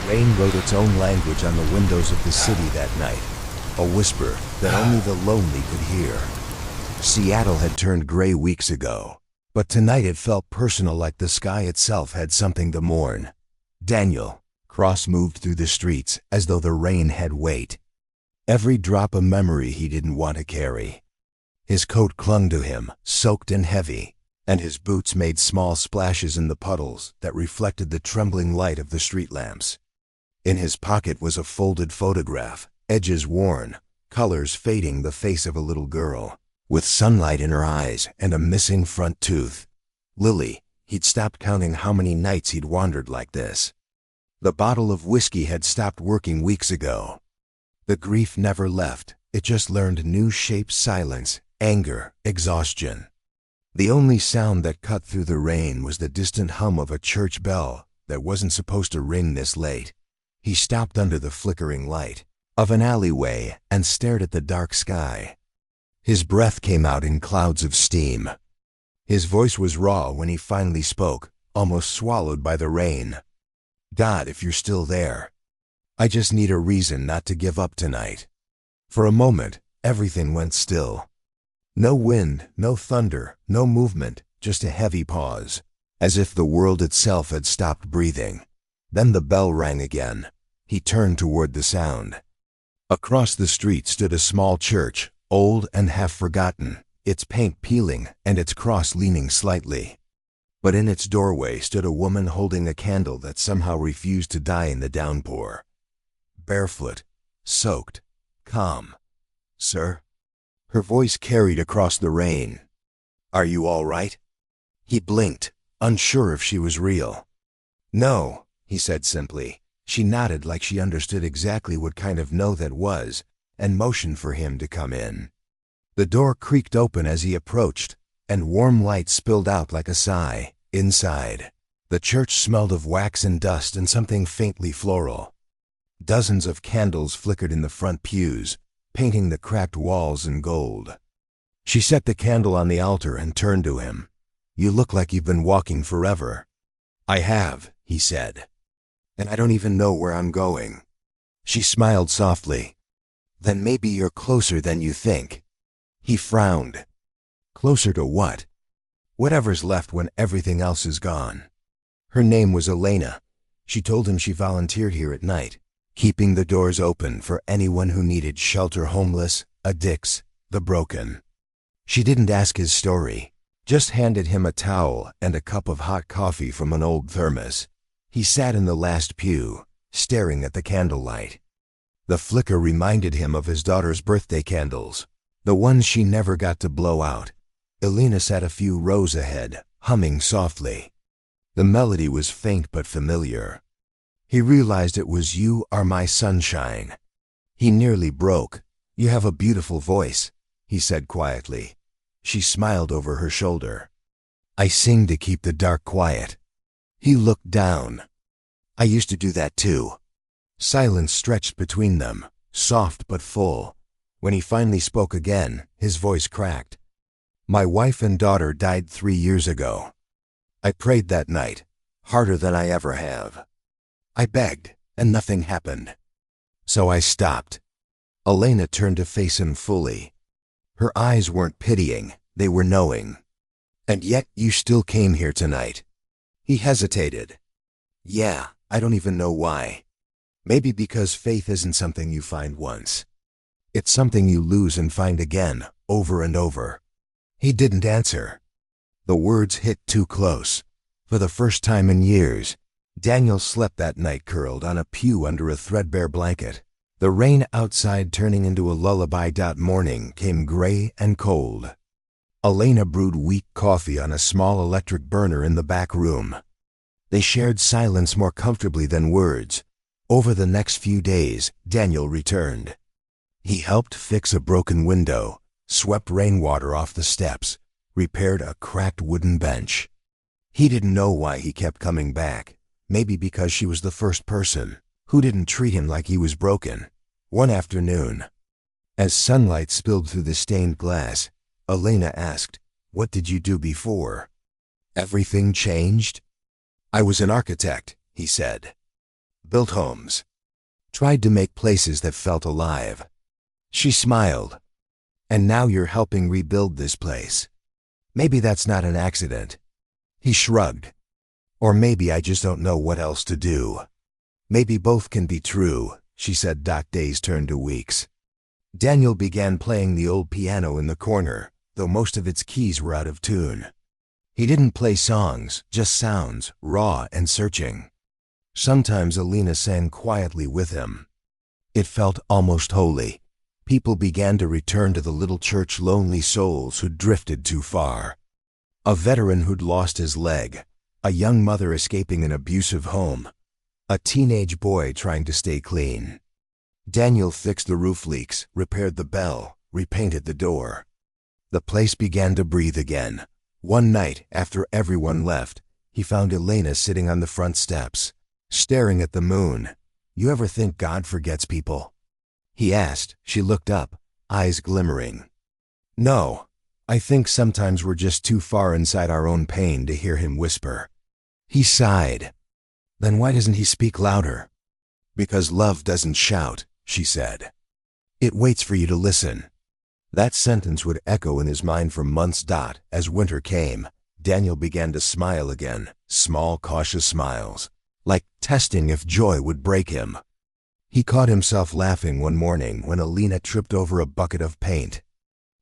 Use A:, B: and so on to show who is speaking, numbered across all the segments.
A: Rain wrote its own language on the windows of the city that night, a whisper that only the lonely could hear. Seattle had turned gray weeks ago, but tonight it felt personal, like the sky itself had something to mourn. Daniel Cross moved through the streets as though the rain had weight. Every drop a memory he didn't want to carry. His coat clung to him, soaked and heavy, and his boots made small splashes in the puddles that reflected the trembling light of the street lamps. In his pocket was a folded photograph, edges worn, colors fading, the face of a little girl, with sunlight in her eyes and a missing front tooth. Lily. He'd stopped counting how many nights he'd wandered like this. The bottle of whiskey had stopped working weeks ago. The grief never left, it just learned new shapes: silence, anger, exhaustion. The only sound that cut through the rain was the distant hum of a church bell that wasn't supposed to ring this late. He stopped under the flickering light of an alleyway and stared at the dark sky. His breath came out in clouds of steam. His voice was raw when he finally spoke, almost swallowed by the rain. God, if you're still there, I just need a reason not to give up tonight. For a moment, everything went still. No wind, no thunder, no movement, just a heavy pause, as if the world itself had stopped breathing. Then the bell rang again. He turned toward the sound. Across the street stood a small church, old and half forgotten, its paint peeling and its cross leaning slightly. But in its doorway stood a woman holding a candle that somehow refused to die in the downpour. Barefoot, soaked, calm. "Sir?" Her voice carried across the rain. "Are you all right?" He blinked, unsure if she was real. "No," he said simply. She nodded like she understood exactly what kind of no that was, and motioned for him to come in. The door creaked open as he approached, and warm light spilled out like a sigh. Inside, the church smelled of wax and dust and something faintly floral. Dozens of candles flickered in the front pews, painting the cracked walls in gold. She set the candle on the altar and turned to him. "You look like you've been walking forever." "I have," he said. "And I don't even know where I'm going." She smiled softly. "Then maybe you're closer than you think." He frowned. "Closer to what?" "Whatever's left when everything else is gone." Her name was Elena. She told him she volunteered here at night, keeping the doors open for anyone who needed shelter: homeless, addicts, the broken. She didn't ask his story, just handed him a towel and a cup of hot coffee from an old thermos. He sat in the last pew, staring at the candlelight. The flicker reminded him of his daughter's birthday candles, the ones she never got to blow out. Elena sat a few rows ahead, humming softly. The melody was faint but familiar. He realized it was "You Are My Sunshine." He nearly broke. "You have a beautiful voice," he said quietly. She smiled over her shoulder. "I sing to keep the dark quiet." He looked down. "I used to do that too." Silence stretched between them, soft but full. When he finally spoke again, his voice cracked. "My wife and daughter died 3 years ago. I prayed that night, harder than I ever have. I begged, and nothing happened. So I stopped." Elena turned to face him fully. Her eyes weren't pitying, they were knowing. "And yet you still came here tonight." He hesitated. "Yeah, I don't even know why. Maybe because faith isn't something you find once. It's something you lose and find again, over and over." He didn't answer. The words hit too close. For the first time in years, Daniel slept that night curled on a pew under a threadbare blanket. The rain outside turning into a lullaby. Morning came gray and cold. Elena brewed weak coffee on a small electric burner in the back room. They shared silence more comfortably than words. Over the next few days, Daniel returned. He helped fix a broken window, swept rainwater off the steps, repaired a cracked wooden bench. He didn't know why he kept coming back. Maybe because she was the first person who didn't treat him like he was broken. One afternoon, as sunlight spilled through the stained glass, Elena asked, "What did you do before?" "Everything changed." "I was an architect," he said. built homes, tried to make places that felt alive. She smiled. And now you're helping rebuild this place. Maybe that's not an accident. He shrugged. Or maybe I just don't know what else to do. Maybe both can be true, she said. Days turned to weeks. Daniel began playing the old piano in the corner, though most of its keys were out of tune. He didn't play songs, just sounds, raw and searching. Sometimes Alina sang quietly with him. It felt almost holy. People began to return to the little church, lonely souls who'd drifted too far. A veteran who'd lost his leg, a young mother escaping an abusive home, a teenage boy trying to stay clean. Daniel fixed the roof leaks, repaired the bell, repainted the door. The place began to breathe again. One night, after everyone left, he found Elena sitting on the front steps, staring at the moon. You ever think God forgets people? He asked. She looked up, eyes glimmering. No, I think sometimes we're just too far inside our own pain to hear him whisper. He sighed. Then why doesn't he speak louder? Because love doesn't shout, she said. It waits for you to listen. That sentence would echo in his mind for months. As winter came, Daniel began to smile again, small, cautious smiles, like testing if joy would break him. He caught himself laughing one morning when Alina tripped over a bucket of paint.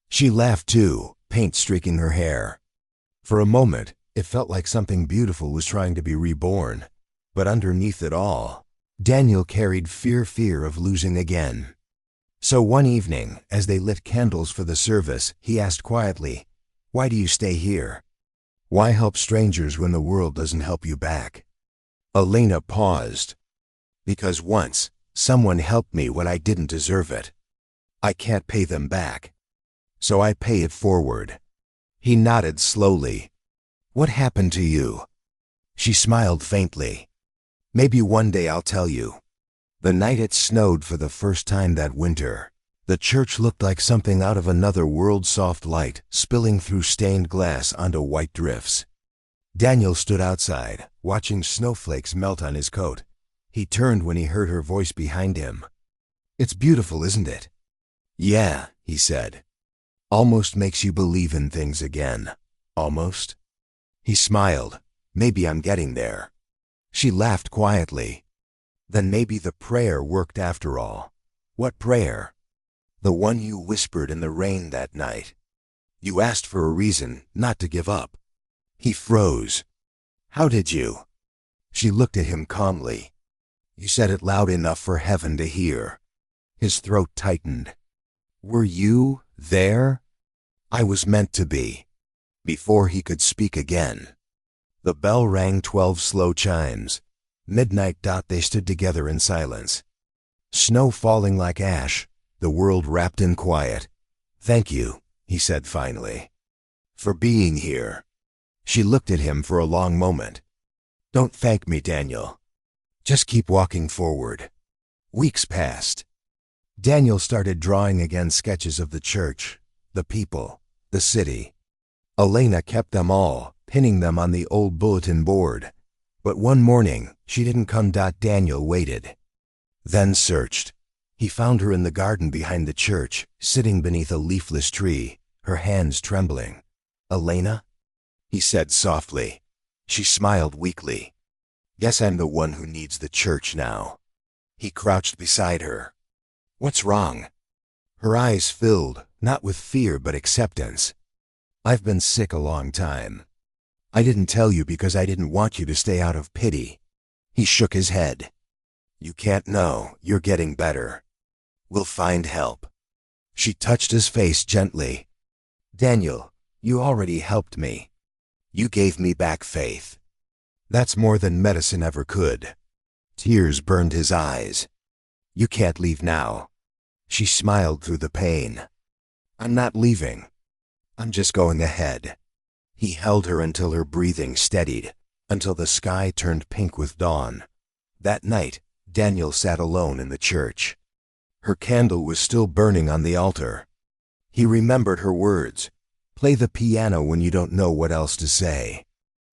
A: She laughed too, paint streaking her hair. For a moment, it felt like something beautiful was trying to be reborn. But underneath it all, Daniel carried fear of losing again. So one evening, as they lit candles for the service, he asked quietly, "Why do you stay here? Why help strangers when the world doesn't help you back?" Alina paused. Because once, someone helped me when I didn't deserve it. I can't pay them back. So I pay it forward. He nodded slowly. What happened to you? She smiled faintly. Maybe one day I'll tell you. The night it snowed for the first time that winter, the church looked like something out of another world. Soft light spilling through stained glass onto white drifts. Daniel stood outside, watching snowflakes melt on his coat. He turned when he heard her voice behind him. It's beautiful, isn't it? Yeah, he said. Almost makes you believe in things again. Almost. He smiled. Maybe I'm getting there. She laughed quietly. Then maybe the prayer worked after all. What prayer? The one you whispered in the rain that night. You asked for a reason not to give up. He froze. How did you? She looked at him calmly. You said it loud enough for heaven to hear. His throat tightened. Were you there? I was meant to be. Before he could speak again. The bell rang 12 slow chimes. Midnight. They stood together in silence. Snow falling like ash, the world wrapped in quiet. Thank you, he said finally. For being here. She looked at him for a long moment. Don't thank me, Daniel. Just keep walking forward. Weeks passed. Daniel started drawing again, sketches of the church, the people, the city. Elena kept them all, pinning them on the old bulletin board. But one morning, she didn't come. Daniel waited. Then searched. He found her in the garden behind the church, sitting beneath a leafless tree, her hands trembling. Elena? He said softly. She smiled weakly. Guess I'm the one who needs the church now. He crouched beside her. What's wrong? Her eyes filled, not with fear but acceptance. I've been sick a long time. I didn't tell you because I didn't want you to stay out of pity. He shook his head. You can't know. You're getting better. We'll find help. She touched his face gently. Daniel, you already helped me. You gave me back faith. That's more than medicine ever could. Tears burned his eyes. You can't leave now. She smiled through the pain. I'm not leaving. I'm just going ahead. He held her until her breathing steadied, until the sky turned pink with dawn. That night, Daniel sat alone in the church. Her candle was still burning on the altar. He remembered her words. Play the piano when you don't know what else to say.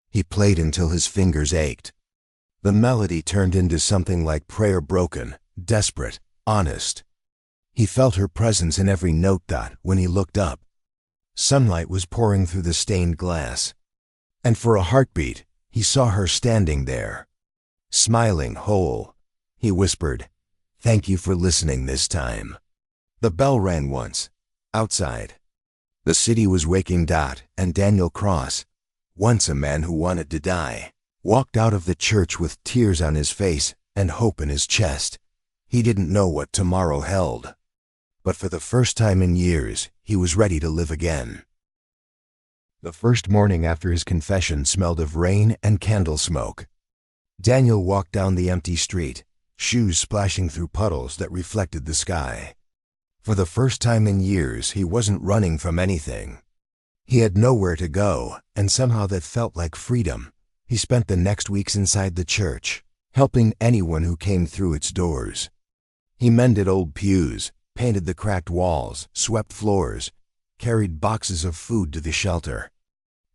A: He played until his fingers ached. The melody turned into something like prayer, broken, desperate, honest. He felt her presence in every note. When he looked up, sunlight was pouring through the stained glass. And for a heartbeat, he saw her standing there, smiling, whole. He whispered, "Thank you for listening this time." The bell rang once. Outside, the city was waking. And Daniel Cross, once a man who wanted to die, walked out of the church with tears on his face and hope in his chest. He didn't know what tomorrow held, but for the first time in years, he was ready to live again. The first morning after his confession smelled of rain and candle smoke. Daniel walked down the empty street, shoes splashing through puddles that reflected the sky. For the first time in years, he wasn't running from anything. He had nowhere to go, and somehow that felt like freedom. He spent the next weeks inside the church, helping anyone who came through its doors. He mended old pews, painted the cracked walls, swept floors, carried boxes of food to the shelter.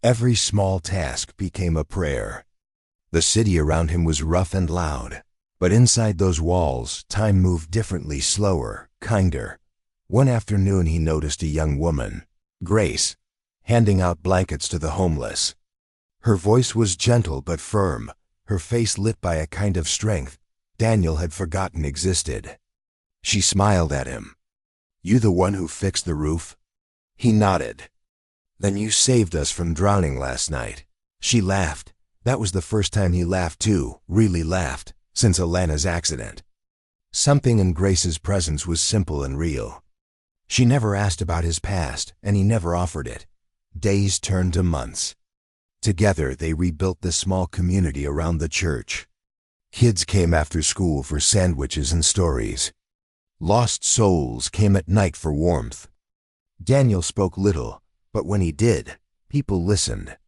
A: Every small task became a prayer. The city around him was rough and loud, but inside those walls, time moved differently, slower, kinder. One afternoon he noticed a young woman, Grace, handing out blankets to the homeless. Her voice was gentle but firm, her face lit by a kind of strength Daniel had forgotten existed. She smiled at him. "You the one who fixed the roof?" He nodded. "Then you saved us from drowning last night." She laughed. That was the first time he laughed too, really laughed, since Alana's accident. Something in Grace's presence was simple and real. She never asked about his past, and he never offered it. Days turned to months. Together they rebuilt the small community around the church. Kids came after school for sandwiches and stories. Lost souls came at night for warmth. Daniel spoke little, but when he did, people listened.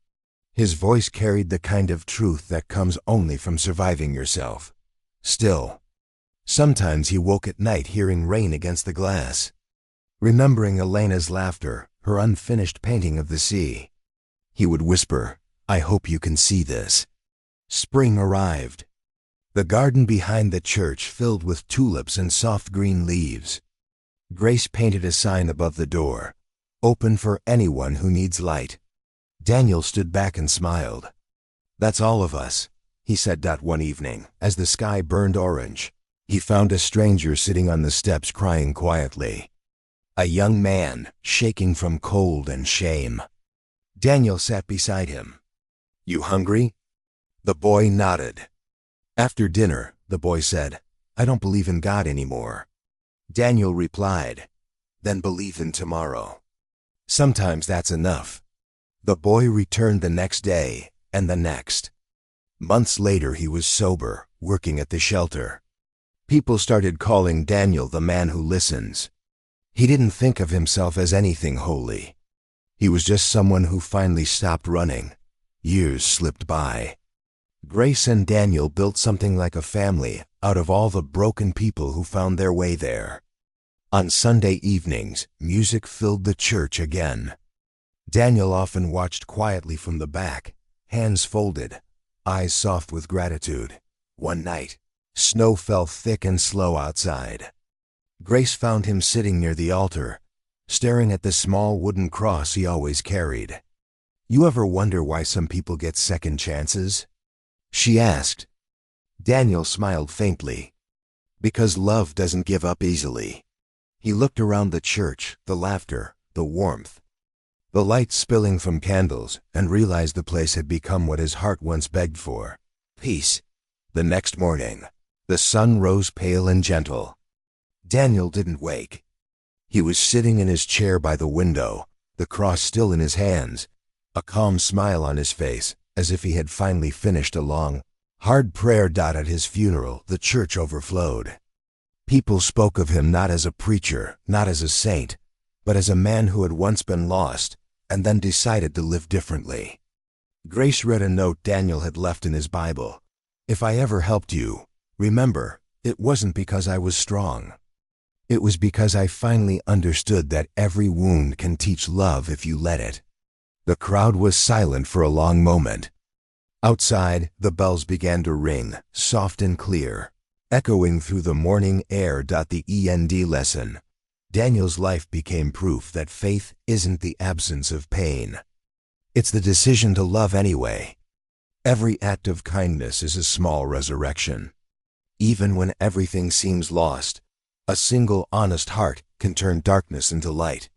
A: His voice carried the kind of truth that comes only from surviving yourself. Still, sometimes he woke at night hearing rain against the glass, remembering Elena's laughter, her unfinished painting of the sea. He would whisper, "I hope you can see this." Spring arrived. The garden behind the church filled with tulips and soft green leaves. Grace painted a sign above the door, "Open for anyone who needs light." Daniel stood back and smiled. "That's all of us," he said. One evening, as the sky burned orange, he found a stranger sitting on the steps crying quietly. A young man, shaking from cold and shame. Daniel sat beside him. "You hungry?" The boy nodded. After dinner, the boy said, "I don't believe in God anymore." Daniel replied, "Then believe in tomorrow. Sometimes that's enough." The boy returned the next day, and the next. Months later he was sober, working at the shelter. People started calling Daniel the man who listens. He didn't think of himself as anything holy. He was just someone who finally stopped running. Years slipped by. Grace and Daniel built something like a family out of all the broken people who found their way there. On Sunday evenings, music filled the church again. Daniel often watched quietly from the back, hands folded, eyes soft with gratitude. One night, snow fell thick and slow outside. Grace found him sitting near the altar, staring at the small wooden cross he always carried. "You ever wonder why some people get second chances?" she asked. Daniel smiled faintly. "Because love doesn't give up easily." He looked around the church, the laughter, the warmth, the light spilling from candles, and realized the place had become what his heart once begged for: peace. The next morning, the sun rose pale and gentle. Daniel didn't wake. He was sitting in his chair by the window, the cross still in his hands, a calm smile on his face, as if he had finally finished a long, hard prayer. At his funeral, the church overflowed. People spoke of him not as a preacher, not as a saint, but as a man who had once been lost, and then decided to live differently. Grace read a note Daniel had left in his Bible. "If I ever helped you, remember, it wasn't because I was strong. It was because I finally understood that every wound can teach love if you let it." The crowd was silent for a long moment. Outside, the bells began to ring, soft and clear, echoing through the morning air. The END lesson. Daniel's life became proof that faith isn't the absence of pain. It's the decision to love anyway. Every act of kindness is a small resurrection. Even when everything seems lost, a single honest heart can turn darkness into light.